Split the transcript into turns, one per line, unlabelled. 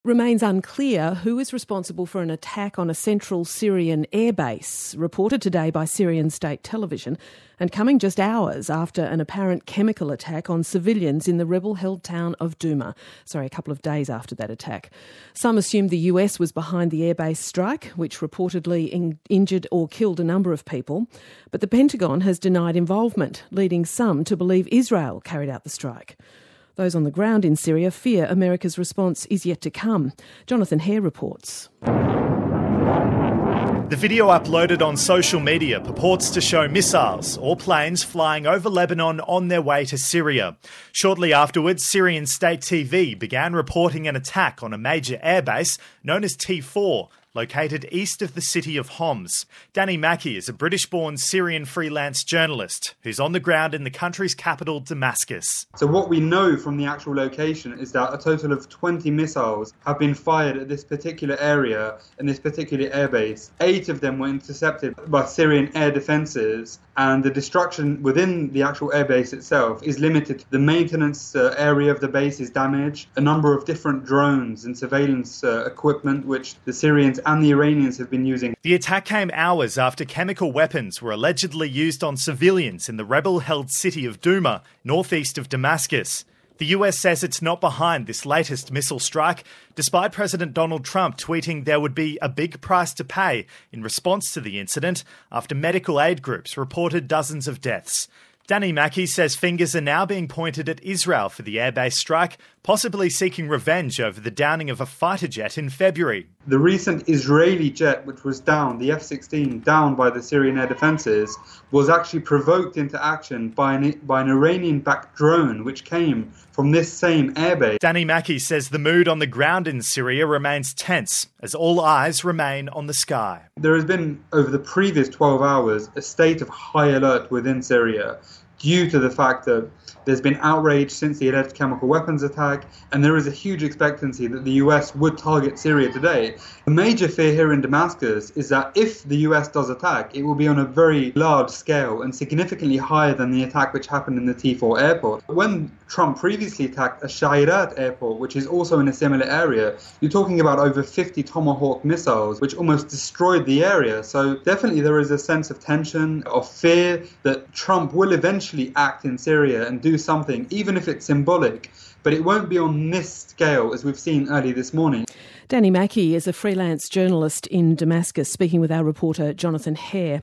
Remains unclear who is responsible for an attack on a central Syrian airbase, reported today by Syrian state television, and coming just hours after an apparent chemical attack on civilians in the rebel-held town of a couple of days after that attack. Some assumed the US was behind the airbase strike, which reportedly injured or killed a number of people, but the Pentagon has denied involvement, leading some to believe Israel carried out the strike. Those on the ground in Syria fear America's response is yet to come. Jonathan Hare reports.
The video uploaded on social media purports to show missiles or planes flying over Lebanon on their way to Syria. Shortly afterwards, Syrian state TV began reporting an attack on a major airbase known as T4, located east of the city of Homs. Makki is a British-born Syrian freelance journalist who's on the ground in the country's capital, Damascus.
So what we know from the actual location is that a total of 20 missiles have been fired at this particular area and this particular airbase. 8 of them were intercepted by Syrian air defences, and the destruction within the actual airbase itself is limited. The maintenance area of the base is damaged. A number of different drones and surveillance equipment which the Syrians and the Iranians have been using.
The attack came hours after chemical weapons were allegedly used on civilians in the rebel-held city of Douma, northeast of Damascus. The US says it's not behind this latest missile strike, despite President Donald Trump tweeting there would be a big price to pay in response to the incident after medical aid groups reported dozens of deaths. Makki says fingers are now being pointed at Israel for the airbase strike, possibly seeking revenge over the downing of a fighter jet in February.
The recent Israeli jet, which was downed, the F-16, downed by the Syrian air defences, was actually provoked into action by an Iranian-backed drone, which came from this same airbase.
Makki says the mood on the ground in Syria remains tense, as all eyes remain on the sky.
There has been, over the previous 12 hours, a state of high alert within Syria, due to the fact that there's been outrage since the alleged chemical weapons attack, and there is a huge expectancy that the US would target Syria today. The major fear here in Damascus is that if the US does attack, it will be on a very large scale and significantly higher than the attack which happened in the T4 airport. When Trump previously attacked a Shairat airport, which is also in a similar area, you're talking about over 50 Tomahawk missiles, which almost destroyed the area. So definitely there is a sense of tension, of fear that Trump will eventually act in Syria and do something, even if it's symbolic, but it won't be on this scale as we've seen early this morning.
Makki is a freelance journalist in Damascus, speaking with our reporter Jonathan Hare.